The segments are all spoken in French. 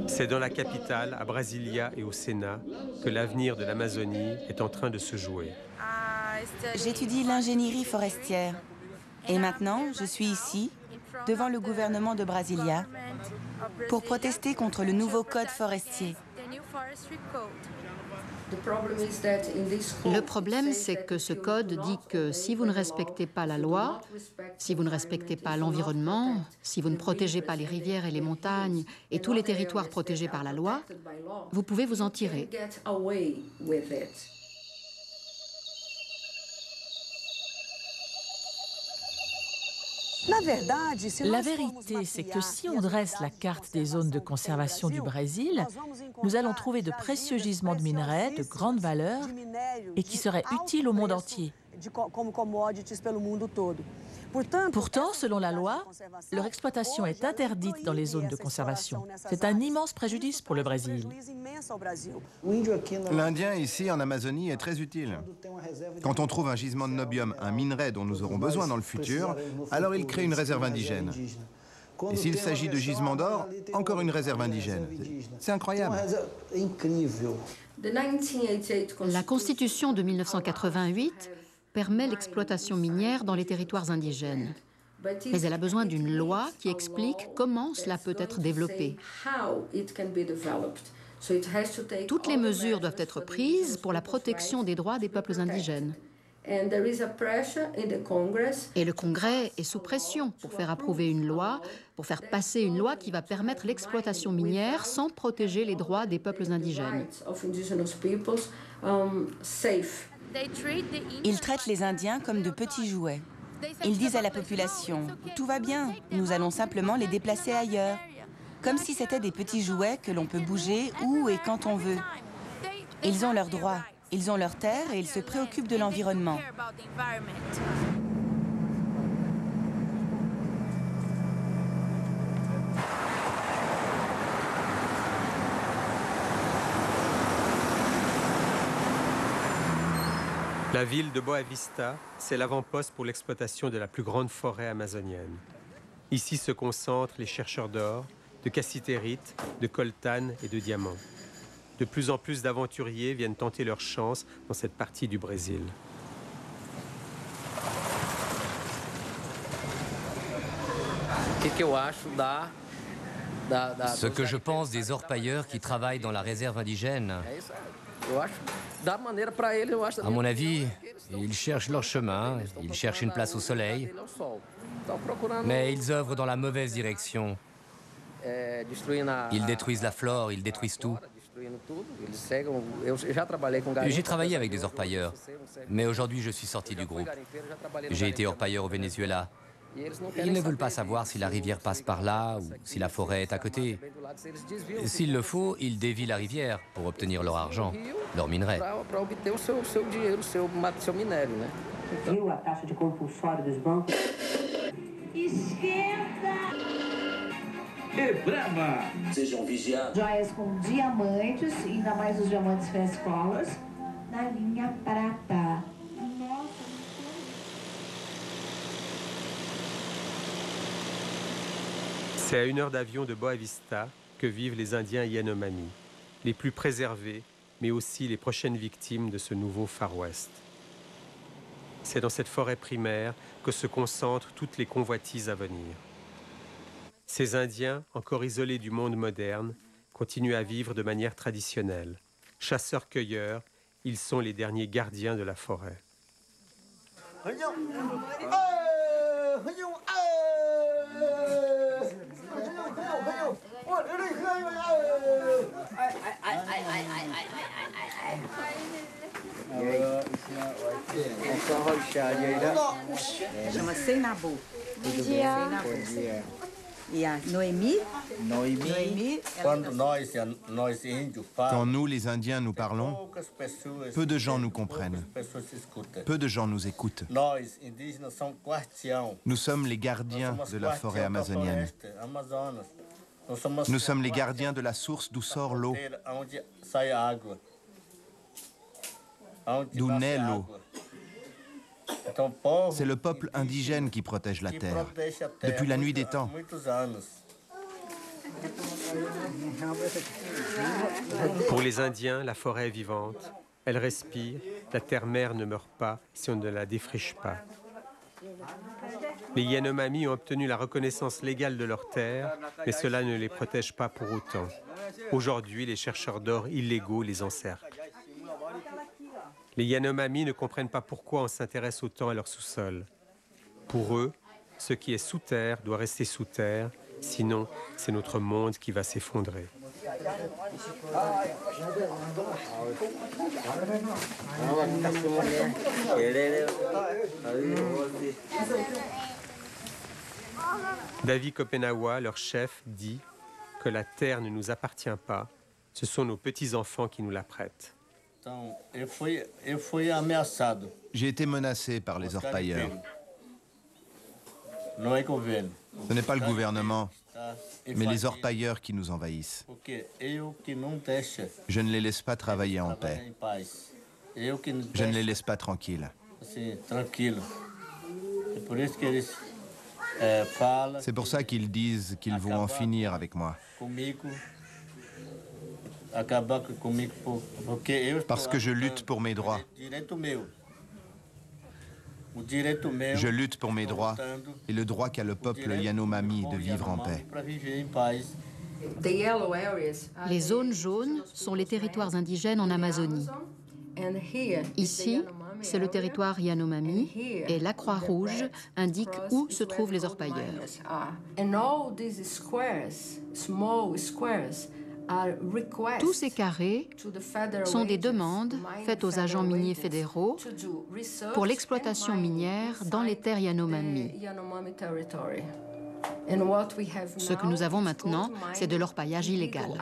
C'est dans la capitale, à Brasilia et au Sénat, que l'avenir de l'Amazonie est en train de se jouer. J'étudie l'ingénierie forestière. Et maintenant, je suis ici, devant le gouvernement de Brasilia, pour protester contre le nouveau code forestier. Le problème, c'est que ce code dit que si vous ne respectez pas la loi, si vous ne respectez pas l'environnement, si vous ne protégez pas les rivières et les montagnes et tous les territoires protégés par la loi, vous pouvez vous en tirer. La vérité, c'est que si on dresse la carte des zones de conservation du Brésil, nous allons trouver de précieux gisements de minerais de grande valeur et qui seraient utiles au monde entier. Pourtant, selon la loi, leur exploitation est interdite dans les zones de conservation. C'est un immense préjudice pour le Brésil. L'Indien ici en Amazonie est très utile. Quand on trouve un gisement de nobium, un minerai dont nous aurons besoin dans le futur, alors il crée une réserve indigène. Et s'il s'agit de gisements d'or, encore une réserve indigène. C'est incroyable. La Constitution de 1988 permet l'exploitation minière dans les territoires indigènes. Mais elle a besoin d'une loi qui explique comment cela peut être développé. Toutes les mesures doivent être prises pour la protection des droits des peuples indigènes. Et le Congrès est sous pression pour faire approuver une loi, pour faire passer une loi qui va permettre l'exploitation minière sans protéger les droits des peuples indigènes. Ils traitent les Indiens comme de petits jouets. Ils disent à la population « Tout va bien, nous allons simplement les déplacer ailleurs ». Comme si c'était des petits jouets que l'on peut bouger où et quand on veut. Ils ont leurs droits, ils ont leurs terres et ils se préoccupent de l'environnement. La ville de Boa Vista, c'est l'avant-poste pour l'exploitation de la plus grande forêt amazonienne. Ici se concentrent les chercheurs d'or, de cassitérite, de coltan et de diamants. De plus en plus d'aventuriers viennent tenter leur chance dans cette partie du Brésil. Ce que je pense des orpailleurs qui travaillent dans la réserve indigène, à mon avis, ils cherchent leur chemin, ils cherchent une place au soleil, mais ils œuvrent dans la mauvaise direction. Ils détruisent la flore, ils détruisent tout. J'ai travaillé avec des orpailleurs, mais aujourd'hui je suis sorti du groupe. J'ai été orpailleur au Venezuela. Ils ne veulent pas savoir si la rivière passe par là ou si la forêt est à côté. S'il le faut, ils dévient la rivière pour obtenir leur argent, leur minerai. Joias com diamantes, ainda mais os diamantes Frescolas, na linha prata. C'est à 1 heure d'avion de Boa Vista que vivent les Indiens Yanomami, les plus préservés, mais aussi les prochaines victimes de ce nouveau Far West. C'est dans cette forêt primaire que se concentrent toutes les convoitises à venir. Ces Indiens, encore isolés du monde moderne, continuent à vivre de manière traditionnelle. Chasseurs-cueilleurs, ils sont les derniers gardiens de la forêt. Chama Seinabo. E a Noémie. Quand nous, les Indiens, nous parlons, peu de gens nous comprennent. Peu de gens nous écoutent. Nous sommes les gardiens de la forêt amazonienne. Nous sommes les gardiens de la source d'où sort l'eau, d'où naît l'eau. C'est le peuple indigène qui protège la terre, depuis la nuit des temps. Pour les Indiens, la forêt est vivante. Elle respire, la terre-mère ne meurt pas si on ne la défriche pas. Les Yanomami ont obtenu la reconnaissance légale de leur terre, mais cela ne les protège pas pour autant. Aujourd'hui, les chercheurs d'or illégaux les encerclent. Les Yanomami ne comprennent pas pourquoi on s'intéresse autant à leur sous-sol. Pour eux, ce qui est sous terre doit rester sous terre, sinon c'est notre monde qui va s'effondrer. David Kopenawa, leur chef, dit que la terre ne nous appartient pas, ce sont nos petits-enfants qui nous la prêtent. J'ai été menacé par les orpailleurs. Ce n'est pas le gouvernement, mais les orpailleurs qui nous envahissent. Je ne les laisse pas travailler en paix. Je ne les laisse pas tranquilles. C'est pour ça qu'ils disent qu'ils vont en finir avec moi. Parce que je lutte pour mes droits. Je lutte pour mes droits et le droit qu'a le peuple Yanomami de vivre en paix. Les zones jaunes sont les territoires indigènes en Amazonie. Ici, c'est le territoire Yanomami et la croix rouge indique où se trouvent les orpailleurs. Tous ces carrés sont des demandes faites aux agents miniers fédéraux pour l'exploitation minière dans les terres Yanomami. Ce que nous avons maintenant, c'est de l'orpaillage illégal.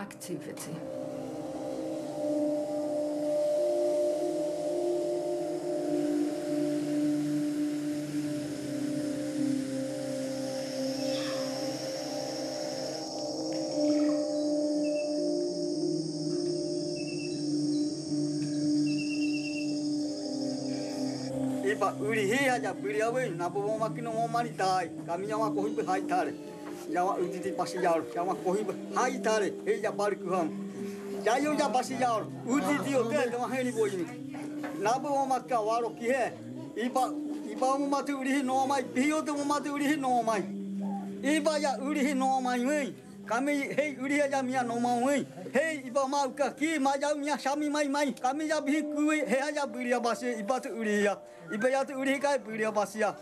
Kami hei uriha ya mia no maui hei iba mau ka ki ma ya mia shami mai kami ya bi kui he ya buria basi iba tu uriha iba ya tu uriha kai buria basia.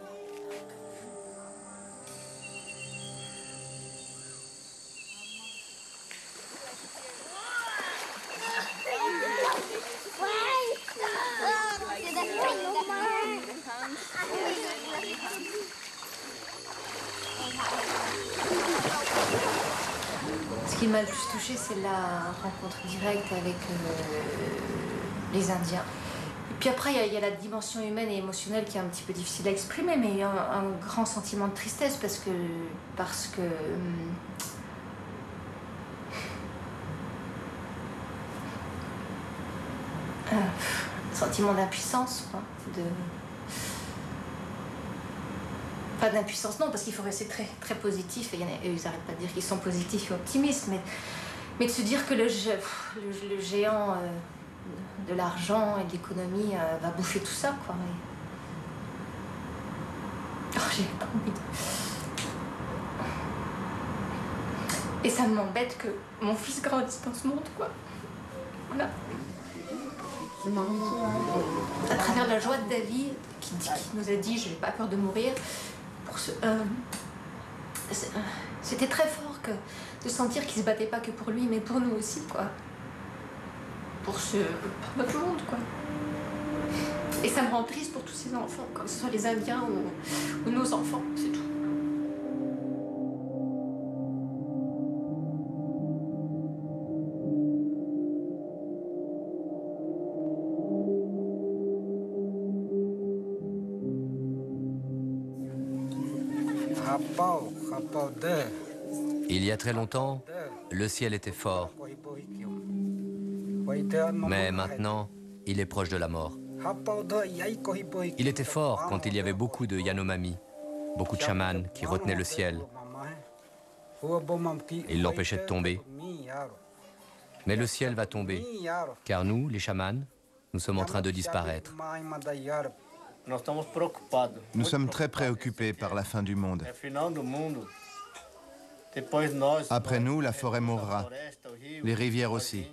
Ce qui m'a le plus touchée, c'est la rencontre directe avec les Indiens. Et puis après, il y a la dimension humaine et émotionnelle qui est un petit peu difficile à exprimer, mais il y a un grand sentiment de tristesse parce que sentiment d'impuissance, quoi, pas d'impuissance, non, parce qu'il faut rester très, très positif. Et ils n'arrêtent pas de dire qu'ils sont positifs et optimistes, mais de se dire que le géant de l'argent et de l'économie va bouffer tout ça, quoi. Oh, j'ai pas envie de... Et ça m'embête que mon fils grandisse dans ce monde, quoi. Voilà. À travers la joie de David, qui nous a dit « je n'ai pas peur de mourir », c'était très fort de sentir qu'il se battait pas que pour lui, mais pour nous aussi, quoi. Pour notre monde, quoi. Et ça me rend triste pour tous ces enfants, que ce soit les Indiens ou nos enfants, c'est tout. Il y a très longtemps, le ciel était fort. Mais maintenant, il est proche de la mort. Il était fort quand il y avait beaucoup de Yanomami, beaucoup de chamans qui retenaient le ciel. Il l'empêchait de tomber. Mais le ciel va tomber, car nous, les chamans, nous sommes en train de disparaître. Nous sommes très préoccupés par la fin du monde. Après nous, la forêt mourra, les rivières aussi.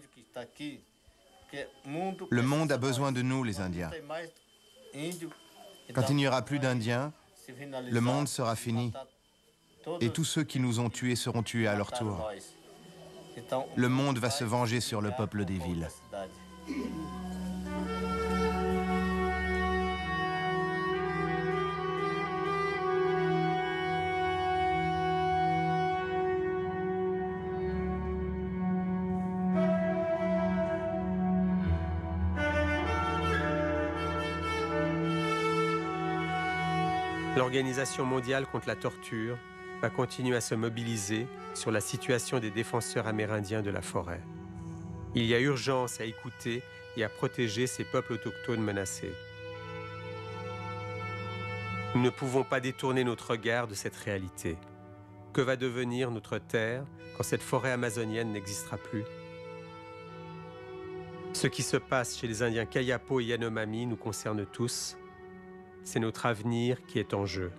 Le monde a besoin de nous, les Indiens. Quand il n'y aura plus d'Indiens, le monde sera fini. Et tous ceux qui nous ont tués seront tués à leur tour. Le monde va se venger sur le peuple des villes. L'Organisation mondiale contre la torture va continuer à se mobiliser sur la situation des défenseurs amérindiens de la forêt. Il y a urgence à écouter et à protéger ces peuples autochtones menacés. Nous ne pouvons pas détourner notre regard de cette réalité. Que va devenir notre terre quand cette forêt amazonienne n'existera plus? Ce qui se passe chez les Indiens Kayapo et Yanomami nous concerne tous. C'est notre avenir qui est en jeu.